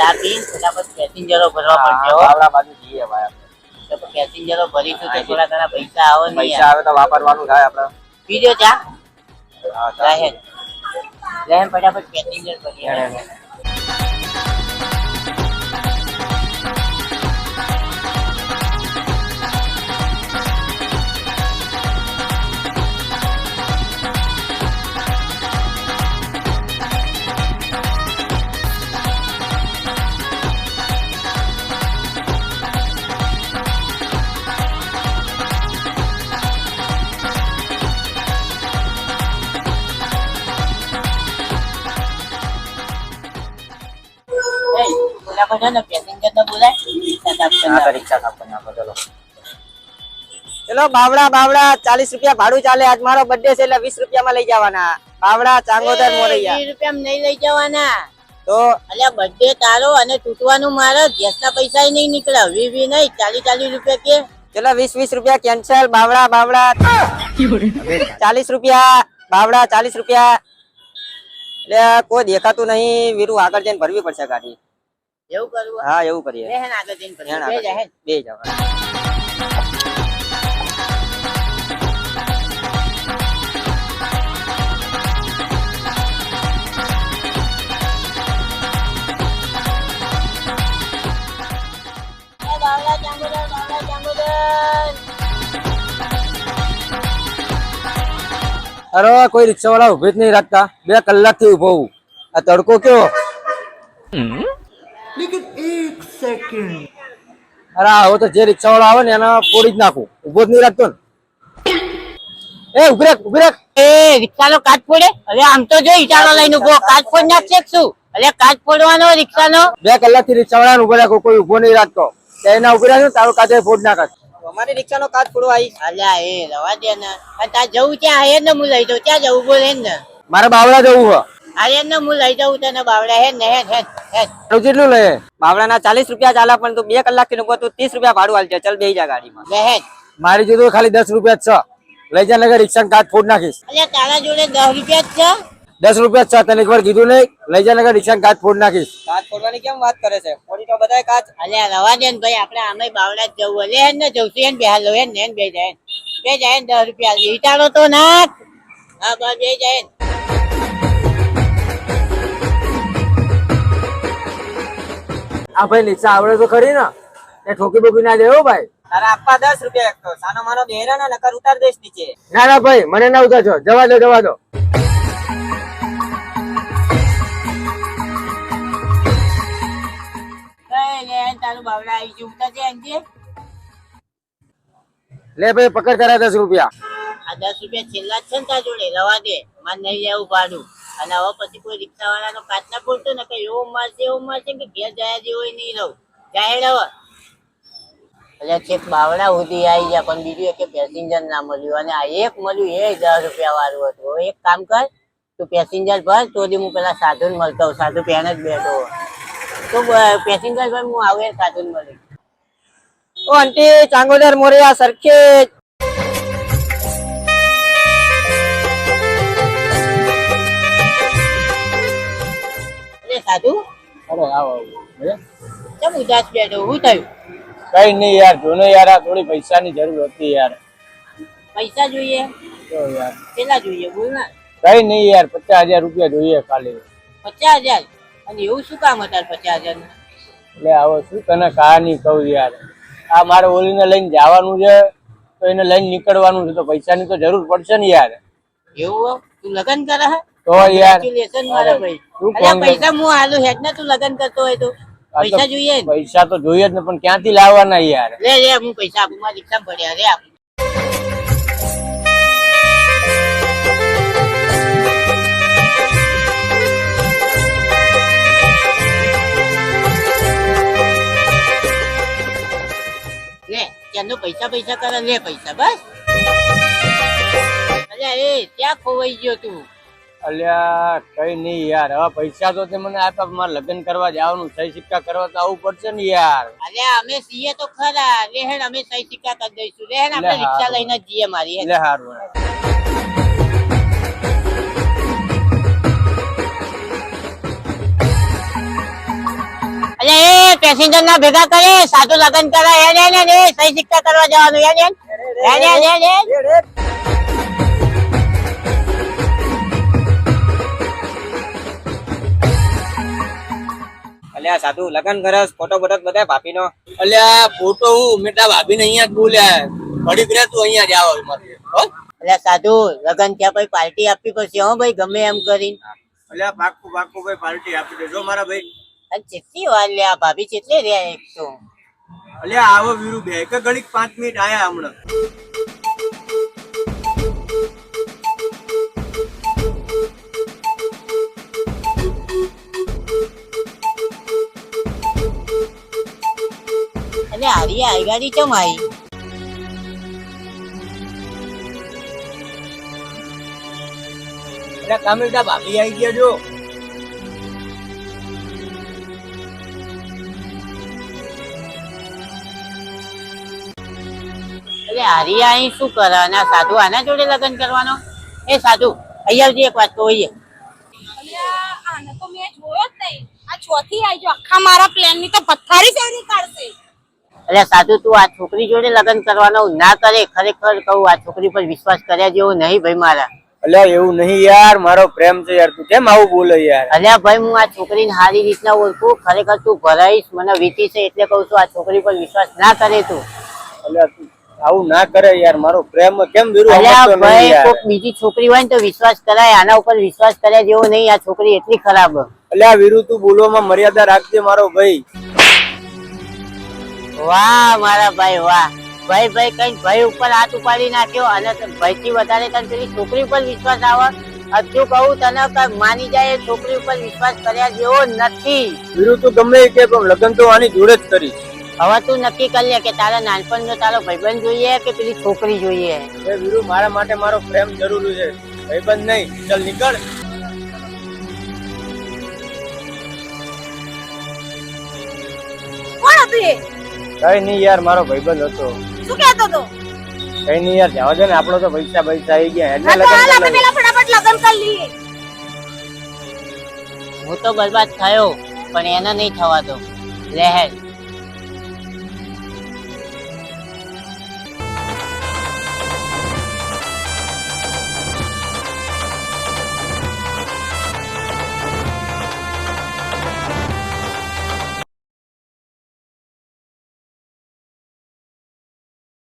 ચા પી ફટાફટ પેસેન્જરો ભરવા પડશે હો. બાવળા બાજુ જઈએ ભાઈ આપણે. તો પેસેન્જરો ભરીશું તો થોડા ઘણા પૈસા આવે ને પૈસા આવે તો વાપરવાનું થાય આપણે. પીજો ચા. હા ચા. રહેન ફટાફટ પેસેન્જર ભરીએ. પેસેન્જર તો બોલાય રિક્ષા સાફ કરી નાખો. ચલો બાવડા 40 રૂપિયા ભાડું ચાલે. આજ મારો બર્થડે છે એટલે 20 રૂપિયામાં લઈ જવાના. બાવડા ચાંગોદર મોરૈયા 20 રૂપિયા નહીં લઈ જવાના. તો અલ્યા બર્થડે તારો અને તૂટવાનું મારો. ગેસના પૈસા નહીં નીકળ્યા. 20 નહીં 40 રૂપિયા કે. ચલો 20 રૂપિયા કેન્સલ. બાવડા 40 રૂપિયા. બાવડા 40 રૂપિયા. એટલે કોઈ દેખાતું નહીં. વીરુ આગળ જઈને ભરવી પડશે ગાડી. એવું કરવું? હા એવું કરીએ. બેહન આગળ જઈને ભરીએ. બે જાવ. અરે કોઈ રિક્ષા વાળા ઉભી જ નહીં રાખતા. 2 કલાકથી ઉભો હું. આ તડકો કેવો. અરે હવે તો જે રિક્ષા વાળા આવે ને એના પોડી જ નાખું. ઉભો જ નહીં રાખતો ને. એ ઉભી રાખ. એ રિક્ષાનો કાચ ફોડે. અરે આમ તો જો ઈટાળો લઈને ઉભો. કાચ ફોડ નાખશે શું? અરે કાચ ફોડવાનો રિક્ષાનો. 2 કલાકથી રિક્ષા વાળા ઉભો રાખો. કોઈ ઉભો નહીં રાખતો. એના ઉભી રાખે તારો કાચે ફોડ નાખે. અમારી રિક્ષાનો કાચ ફોડવા આવી. અલ્યા એ રવા દે ને. ત્યાં જવું ત્યાં હે ને હું લઈ જાઉં. ત્યાં જવું બોલે ને. મારે બાવળા જવું છે. અરે ને હું લઈ જાઉં તને બાવડા. હે ને હે. કેટલું લે? બાવળાના 40 રૂપિયા ચાલે પણ તું 2 કલાકથી ઉભો તું 30 રૂપિયા ભાડું આલજે. ચલ બેહી જા ગાડીમાં. બહેન મારી જોડે ખાલી 10 રૂપિયા જ છે. લઈ જા નગર રિક્ષા કાચ ફોડ નાખીશ. અલ્યા તારા જોડે 10 રૂપિયા જ છે. 10 રૂપિયા જ છે. તને એકવાર કીધું નહીં. લઈ જા નગર રિક્ષા કાચ ફોડ નાખીશ. કાચ ફોડવાની કેમ વાત કરે છે? ફોડી તો બધાય કાચ. અલ્યા રવા દે ને ભાઈ. આપણે આમે બાવડા જ જવું. લે ને જવશું એને બેહાલો. હે ને બે જાય. બે જાય 10 રૂપિયા. ઈટાળો તો નાખ. હા બસ બે જાય. આ ભાઈ રિક્ષા આવડે તો ખરી ને. એ ઠોકી બોકી ના દેવો ભાઈ. તારે આપવા 10 રૂપિયા એક તો. સાનો માનો બેહરા ને નકર ઉતાર દઈશ નીચે. ના ભાઈ મને ના ઉતારજો. જવા દો. તારું બાવડા આવી ગયું. ઉતારજે અંજે. લે ભાઈ પકડ તારા 10 રૂપિયા. આ 10 રૂપિયા છેલ્લા જ છે ને તારા જોડે. રવા દે. મારે નહીં લેવું ભાડું. અને હવે પછી કોઈ રિક્ષા વાળાનો કાચ ના બોલતો ને કઈ એવું મારશે કે ઘેર જયા જેવો નહીં રહું. જાહેર હવે એટલે છેક બાવડા સુધી આવી ગયા પણ બીજું એક પેસેન્જર ના મળ્યું. અને આ એક મળ્યું એ 10 રૂપિયા વાળું હતું. એક કામ કર તું પેસેન્જર ભર. તો હું પેલા સાધુ મળતો હોઉં. સાધુ પેન જ બેઠો તો પેસેન્જર ભર હું આવું સાધુ મળી. ઓ આંટી ચાંગોદર મોરૈયા સરખેજ. સાધુ અરે આવો કેમ ઉદાસ બેઠો? શું થયું? કઈ નહીં યાર. જોને યાર આ થોડી પૈસાની જરૂર હતી યાર. પૈસા જોઈએ? તો યાર કેટલા જોઈએ બોલ ને. કઈ નહીં યાર. 50,000 રૂપિયા જોઈએ ખાલી. 50,000? અને એવું શું કામ હતા 50,000? એટલે આવો શું તને કહાની કહું યાર. આ મારે ઓલીને લઈને જવાનું છે તો એને લઈને નીકળવાનું છે તો પૈસાની તો જરૂર પડશે ને યાર. એવું? તું લગન કરે હે? તો યાર મારા ભાઈ. પૈસા હું આલુ હેડ ને. તું લગન કરતો હોય તો પૈસા જોઈએ ને. પૈસા તો જોઈએ જ ને પણ ક્યાંથી લાવવાના યાર. લે હું પૈસા આપું. મારી રિક્ષા પડ્યા રે આપું. લે ત્યાંનો પૈસા કરે. લે પૈસા બસ. અલ્યા એ ક્યાં ખોવાઈ ગયો તું? અલ્યા કઈ નહીં યાર. હવે પૈસા તો તે મને આપ્યા. મારે લગ્ન કરવા જવાનું. સહી સિક્કા કરવા તો આવવું પડશે ને યાર. અલ્યા અમે સીએ તો ખરા. લેહેડ અમે સહી સિક્કા કરી દઈશું. લેહેડ આપણે રિક્ષા લઈને જ જઈએ મારી. લે હારું. પેસેન્જર ના ભેગા કરે સાધુ લગન કરે એને સહી સિક્કા કરવા જવાનું અલ્યા સાધુ લગન કરસ ફોટો બોટો બધા ભાભી નો. અલ્યા ફોટો હું મેટા ભાભીને અહીંયા જ બોલ્યા ઘડીક રે તું અહીંયા જ આવો મારે હો. એટલે સાધુ લગન ત્યાં પછી પાર્ટી આપવી પડશે હો ભાઈ ગમે એમ કરીને. અલ્યા પાક્કું પાક્કું ભાઈ પાર્ટી આપી દેજો મારા ભાઈ. અને કેટલી વાર લે આ ભાભી કેટલી રહ્યા એક તો. અલ્યા આવો વીરુ બે કે ઘડીક 5 મિનિટ આયા હમણાં. અને હારી આઈ ગાડી ચમ આવી. અલ્યા કામિલતા ભાભી આવી ગયા જો. એટલે હારી અહીં શું કરે અને આ સાધુ આના જોડે લગ્ન કરવાનો. એ સાધુ અહીંયા આવજે એક વાત તો હોઈએ. આને તો મેં જોયો જ નહીં. આ ચોથી આવી જો આખા મારા પ્લાન ની તો પથારી ફેરી કાઢશે. એટલે સાધુ તું આ છોકરી જોડે લગ્ન કરવાનો ના કરે. ખરેખર કહું આ છોકરી પર વિશ્વાસ કર્યા જેવો નહીં ભાઈ મારા. અલ્યા એવું નહીં યાર મારો પ્રેમ છે યાર તું કેમ આવું બોલે યાર. અલ્યા ભાઈ હું આ છોકરીને સારી રીતના ઓળખું. ખરેખર તું ભરાઈશ મને વીતી છે એટલે કહું છું આ છોકરી પર વિશ્વાસ ના કરે તું. અલ્યા તું આવું ના કરે યાર મારો પ્રેમ કેમ વીરુ અલ્યા સમજતો નહીં ભાઈ યાર. કોઈક બીજી છોકરી હોય ને તો વિશ્વાસ કરાય. આના ઉપર વિશ્વાસ કર્યા જેવો નહીં. આ છોકરી એટલી ખરાબ. અલ્યા વીરુ તું બોલવામાં મર્યાદા રાખજે મારો ભાઈ. વાહ મારા ભાઈ વાહ. ભાઈ ભાઈ કઈ ભાઈ ઉપર હાથ ઉપાડી નાખ્યો અને ભાઈ થી વધારે તને પેલી છોકરી ઉપર વિશ્વાસ આવે. હજુ કહું તને માની જાય એ છોકરી ઉપર વિશ્વાસ કર્યા જેવો નથી. વીરુ તું ગમે એ કે પણ લગ્ન તો આની જોડે જ કરીશ. હવે તું નક્કી કરી લે કે તારા નાનપણનો તારો ભાઈબંધ જોઈએ કે પેલી છોકરી જોઈએ. એ વીરુ મારા માટે મારો પ્રેમ જરૂરી છે ભાઈબંધ નહીં. ચાલ નીકળ. કોણ હતું એ? કઈ નહીં યાર મારો ભાઈબંધ હતો. શું કહેતો હતો? કઈ નહીં યાર જવા દે ને આપણો તો પૈસા આવી ગયા એટલે હા તો હાલ આપણે લગ્ન પેલા ફટાફટ લગ્ન કરી લઈએ. હું તો બરબાદ થયો પણ એને નહીં થવા દો. લે હેડ.